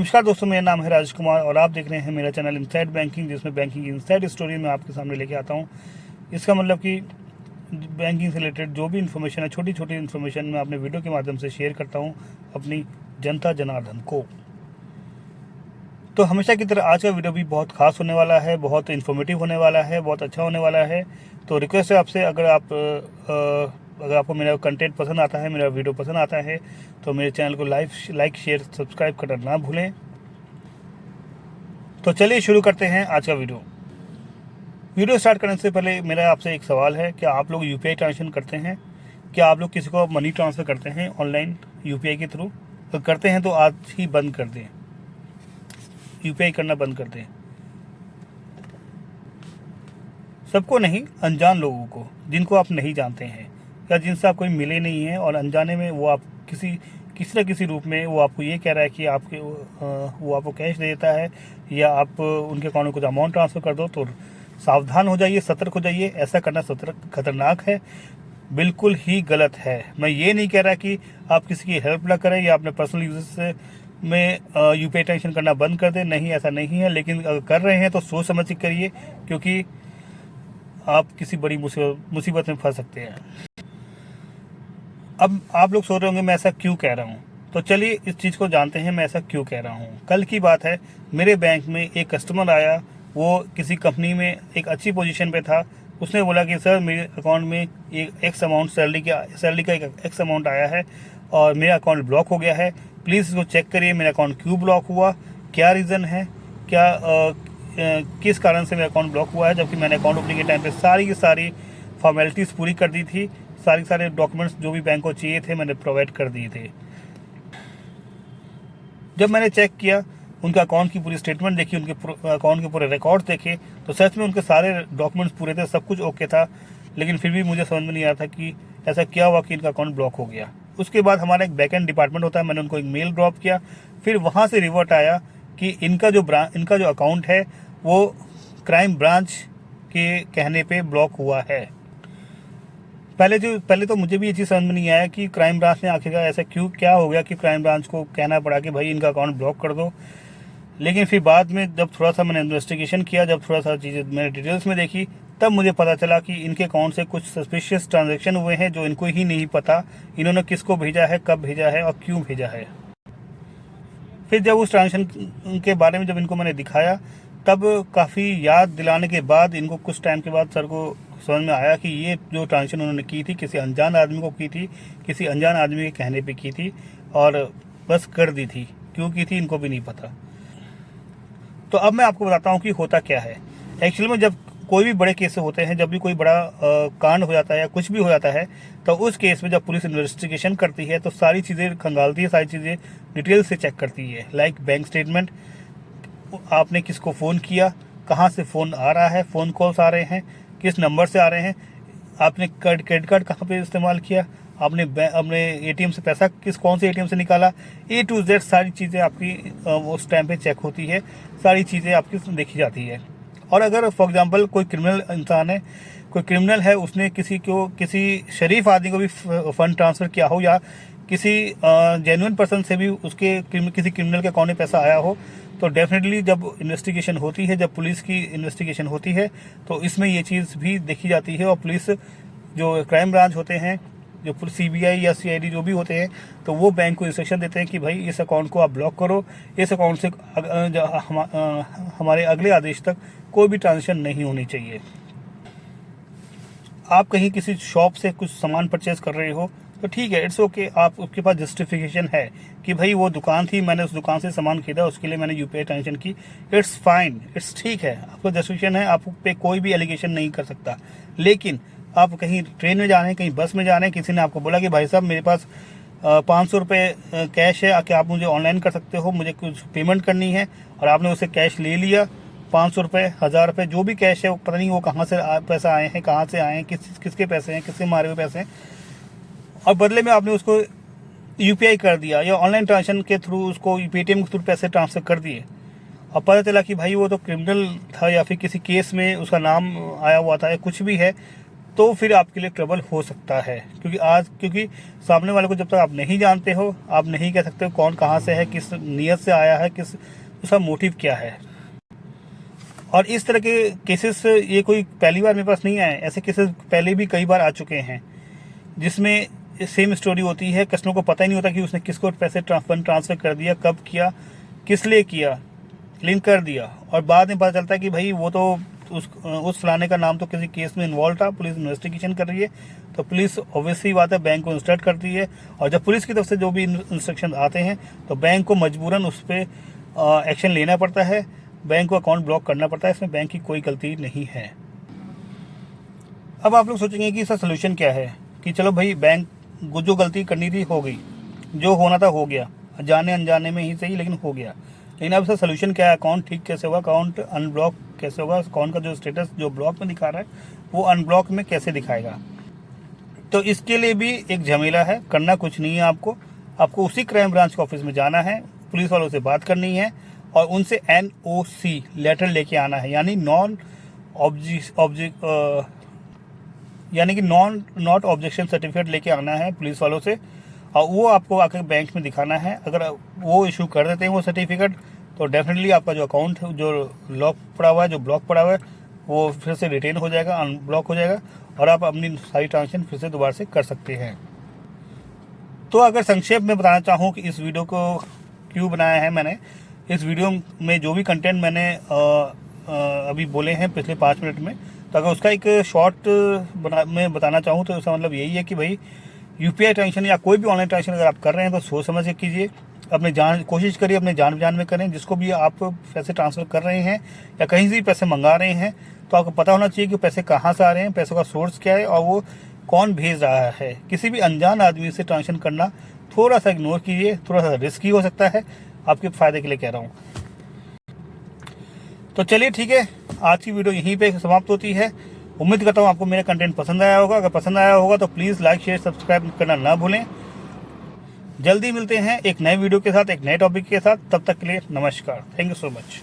नमस्कार दोस्तों, मेरा नाम है राज कुमार और आप देख रहे हैं मेरा चैनल इनसाइड बैंकिंग, जिसमें बैंकिंग इनसाइड स्टोरी मैं आपके सामने लेके आता हूं। इसका मतलब कि बैंकिंग से रिलेटेड जो भी इन्फॉर्मेशन है, छोटी छोटी इन्फॉर्मेशन मैं अपने वीडियो के माध्यम से शेयर करता हूं अपनी जनता जनार्दन को। तो हमेशा की तरह आज का वीडियो भी बहुत खास होने वाला है, बहुत इन्फॉर्मेटिव होने वाला है, बहुत अच्छा होने वाला है। तो रिक्वेस्ट है आपसे, अगर आपको मेरा कंटेंट पसंद आता है, मेरा वीडियो पसंद आता है, तो मेरे चैनल को लाइक शेयर सब्सक्राइब करना ना भूलें। तो चलिए शुरू करते हैं आज का वीडियो स्टार्ट करने से पहले मेरा आपसे एक सवाल है, क्या आप लोग यूपीआई ट्रांजेक्शन करते हैं? क्या आप लोग किसी को मनी ट्रांसफ़र करते हैं ऑनलाइन यूपीआई के थ्रू? तो करते हैं तो आज ही बंद कर दें, यूपीआई करना बंद कर दें। सबको नहीं, अनजान लोगों को, जिनको आप नहीं जानते हैं या जिनसे आप कोई मिले नहीं हैं, और अनजाने में वो आप किसी न किसी रूप में वो आपको ये कह रहा है कि वो आपको कैश दे देता है या आप उनके अकाउंट में कुछ अमाउंट ट्रांसफ़र कर दो। तो सावधान हो जाइए, सतर्क हो जाइए। ऐसा करना खतरनाक है, बिल्कुल ही गलत है। मैं ये नहीं कह रहा कि आप किसी की हेल्प ना करें या अपने पर्सनल यूजेस में यूपीआई ट्रांजेक्शन करना बंद कर दें, नहीं, ऐसा नहीं है। लेकिन अगर कर रहे हैं तो सोच समझ के करिए, क्योंकि आप किसी बड़ी मुसीबत में फंस सकते हैं। अब आप लोग सोच रहे होंगे मैं ऐसा क्यों कह रहा हूँ, तो चलिए इस चीज़ को जानते हैं मैं ऐसा क्यों कह रहा हूँ। कल की बात है, मेरे बैंक में एक कस्टमर आया, वो किसी कंपनी में एक अच्छी पोजीशन पे था। उसने बोला कि सर, मेरे अकाउंट में एक एक्स अमाउंट सैलरी का एक एक्स अमाउंट आया है और मेरा अकाउंट ब्लॉक हो गया है। प्लीज़ इसको चेक करिए, मेरा अकाउंट क्यों ब्लॉक हुआ, क्या रीज़न है, किस कारण से मेरा अकाउंट ब्लॉक हुआ है। जबकि मैंने अकाउंट ओपनिंग के टाइम पे सारी की सारी फॉर्मेलिटीज़ पूरी कर दी थी, सारे डॉक्यूमेंट्स जो भी बैंक को चाहिए थे मैंने प्रोवाइड कर दिए थे। जब मैंने चेक किया, उनका अकाउंट की पूरी स्टेटमेंट देखी, उनके अकाउंट के पूरे रिकॉर्ड्स देखे, तो सच में उनके सारे डॉक्यूमेंट्स पूरे थे, सब कुछ ओके था। लेकिन फिर भी मुझे समझ में नहीं आ रहा था कि ऐसा क्या हुआ कि इनका अकाउंट ब्लॉक हो गया। उसके बाद हमारा एक बैक एंड डिपार्टमेंट होता है, मैंने उनको एक मेल ड्रॉप किया। फिर वहाँ से रिवर्ट आया कि इनका जो अकाउंट है वो क्राइम ब्रांच के कहने पे ब्लॉक हुआ है। पहले तो मुझे भी ये चीज़ समझ में नहीं आया कि क्राइम ब्रांच ने आखिरकार ऐसा क्या हो गया कि क्राइम ब्रांच को कहना पड़ा कि भाई इनका अकाउंट ब्लॉक कर दो। लेकिन फिर बाद में जब थोड़ा सा मैंने इन्वेस्टिगेशन किया, जब थोड़ा सा चीज़ें मैंने डिटेल्स में देखी, तब मुझे पता चला कि इनके अकाउंट से कुछ सस्पिशियस ट्रांजेक्शन हुए हैं जो इनको ही नहीं पता इन्होंने किसको भेजा है, कब भेजा है और क्यों भेजा है। फिर जब उस ट्रांजेक्शन के बारे में जब इनको मैंने दिखाया, तब काफ़ी याद दिलाने के बाद इनको कुछ टाइम के बाद सर को समझ में आया कि ये जो ट्रांजेक्शन उन्होंने की थी किसी अनजान आदमी को की थी, किसी अनजान आदमी के कहने पे की थी और बस कर दी थी। क्यों की थी इनको भी नहीं पता। तो अब मैं आपको बताता हूँ कि होता क्या है। एक्चुअली में जब कोई भी बड़े केस होते हैं, जब भी कोई बड़ा कांड हो जाता है या कुछ भी हो जाता है, तो उस केस में जब पुलिस इन्वेस्टिगेशन करती है तो सारी चीज़ें खंगालती है, सारी चीज़ें डिटेल से चेक करती है। लाइक बैंक स्टेटमेंट, आपने किसको फ़ोन किया, कहाँ से फ़ोन आ रहा है, फ़ोन कॉल्स आ रहे हैं, किस नंबर से आ रहे हैं, आपने क्रेडिट कार्ड कहाँ पे इस्तेमाल किया, आपने अपने एटीएम से पैसा कौन से एटीएम से निकाला, A to Z सारी चीज़ें आपकी उस टाइम पे चेक होती है, सारी चीज़ें आपकी देखी जाती है। और अगर फॉर एग्जांपल कोई क्रिमिनल इंसान है, कोई क्रिमिनल है, उसने किसी शरीफ आदमी को भी फंड ट्रांसफ़र किया हो या किसी जेन्युइन पर्सन से भी उसके किसी क्रिमिनल के अकाउंट में पैसा आया हो, तो डेफिनेटली जब इन्वेस्टिगेशन होती है, जब पुलिस की इन्वेस्टिगेशन होती है, तो इसमें ये चीज़ भी देखी जाती है। और पुलिस जो क्राइम ब्रांच होते हैं, जो CBI या CID जो भी होते हैं, तो वो बैंक को इंस्ट्रक्शन देते हैं कि भाई इस अकाउंट को आप ब्लॉक करो, इस अकाउंट से हमारे अगले आदेश तक कोई भी ट्रांजेक्शन नहीं होनी चाहिए। आप कहीं किसी शॉप से कुछ सामान परचेज कर रहे हो तो ठीक है, इट्स ओके, आप उसके पास जस्टिफिकेशन है कि भाई वो दुकान थी, मैंने उस दुकान से सामान खरीदा, उसके लिए मैंने यूपीआई ट्रांजेक्शन की, इट्स फाइन, इट्स ठीक है, आपका जस्टिफिकेशन है, आप पे कोई भी एलिगेशन नहीं कर सकता। लेकिन आप कहीं ट्रेन में जा रहे हैं, कहीं बस में जा रहे हैं, किसी ने आपको बोला कि भाई साहब मेरे पास 500 रुपये कैश है, क्या आप मुझे ऑनलाइन कर सकते हो, मुझे कुछ पेमेंट करनी है, और आपने उससे कैश ले लिया, 500 रुपये, 1000 रुपये, जो भी कैश है, वो पता नहीं वो कहाँ से पैसा आए हैं, कहाँ से आए हैं, किसके पैसे हैं, किससे मारे हुए पैसे हैं, और बदले में आपने उसको यूपीआई कर दिया या ऑनलाइन ट्रांजेक्शन के थ्रू उसको पेटीएम के थ्रू पैसे ट्रांसफ़र कर दिए। और पता चला कि भाई वो तो क्रिमिनल था या फिर किसी केस में उसका नाम आया हुआ था या कुछ भी है, तो फिर आपके लिए ट्रबल हो सकता है। क्योंकि सामने वाले को जब तक आप नहीं जानते हो, आप नहीं कह सकते हो कौन कहाँ से है, किस नीयत से आया है, किस उसका मोटिव क्या है। और इस तरह के केसेस ये कोई पहली बार मेरे पास नहीं आए, ऐसे केसेस पहले भी कई बार आ चुके हैं, जिसमें सेम स्टोरी होती है। कस्टमर को पता ही नहीं होता कि उसने किसको पैसे ट्रांसफ़र कर दिया, कब किया, किस लिए किया, लिंक कर दिया, और बाद में पता चलता है कि भाई वो तो उस फलाने का नाम तो किसी केस में इन्वॉल्व था, पुलिस इन्वेस्टिगेशन कर रही है। तो पुलिस ऑब्वियसली बात है बैंक को इंस्ट्रक्ट करती है, और जब पुलिस की तरफ से जो भी इंस्ट्रक्शन आते हैं तो बैंक को मजबूरन उस पर एक्शन लेना पड़ता है, बैंक को अकाउंट ब्लॉक करना पड़ता है। इसमें बैंक की कोई गलती नहीं है। अब आप लोग सोचेंगे कि इसका सोल्यूशन क्या है, कि चलो भाई बैंक जो गलती करनी थी हो गई, जो होना था हो गया, जाने अनजाने में ही सही लेकिन हो गया। लेकिन अब इसका सोल्यूशन क्या है, अकाउंट ठीक कैसे होगा, अकाउंट अनब्लॉक कैसे होगा, अकाउंट का जो स्टेटस जो ब्लॉक में दिखा रहा है वो अनब्लॉक में कैसे दिखाएगा। तो इसके लिए भी एक झमेला है, करना कुछ नहीं है आपको उसी क्राइम ब्रांच के ऑफिस में जाना है, पुलिस वालों से बात करनी है और उनसे NOC लेटर लेके आना है, यानी नॉट ऑब्जेक्शन सर्टिफिकेट लेके आना है पुलिस वालों से, और वो आपको आकर बैंक में दिखाना है। अगर वो इशू कर देते हैं वो सर्टिफिकेट, तो डेफिनेटली आपका जो अकाउंट जो लॉक पड़ा हुआ है, जो ब्लॉक पड़ा हुआ है, वो फिर से रिटेन हो जाएगा, अनब्लॉक हो जाएगा, और आप अपनी सारी ट्रांजेक्शन फिर से दोबारा से कर सकते हैं। तो अगर संक्षेप में बताना चाहूँ कि इस वीडियो को क्यों बनाया है मैंने, इस वीडियो में जो भी कंटेंट मैंने अभी बोले हैं पिछले 5 मिनट में, तो अगर उसका एक शॉर्ट में बताना चाहूँ तो उसका मतलब यही है कि भाई UPI ट्रांजेक्शन या कोई भी ऑनलाइन ट्रांजेक्शन अगर आप कर रहे हैं तो सोच समझ के कीजिए, कोशिश करिए अपने जान में करें। जिसको भी आप पैसे ट्रांसफ़र कर रहे हैं या कहीं से भी पैसे मंगा रहे हैं, तो आपको पता होना चाहिए कि पैसे कहाँ से आ रहे हैं, पैसों का सोर्स क्या है और वो कौन भेज रहा है। किसी भी अनजान आदमी से ट्रांजेक्शन करना थोड़ा सा इग्नोर कीजिए, थोड़ा सा रिस्की हो सकता है, आपके फ़ायदे के लिए कह रहा हूँ। तो चलिए ठीक है, आज की वीडियो यहीं पे समाप्त होती है। उम्मीद करता हूँ आपको मेरा कंटेंट पसंद आया होगा। अगर पसंद आया होगा तो प्लीज़ लाइक शेयर सब्सक्राइब करना ना भूलें। जल्दी मिलते हैं एक नए वीडियो के साथ, एक नए टॉपिक के साथ। तब तक के लिए नमस्कार। Thank you so much.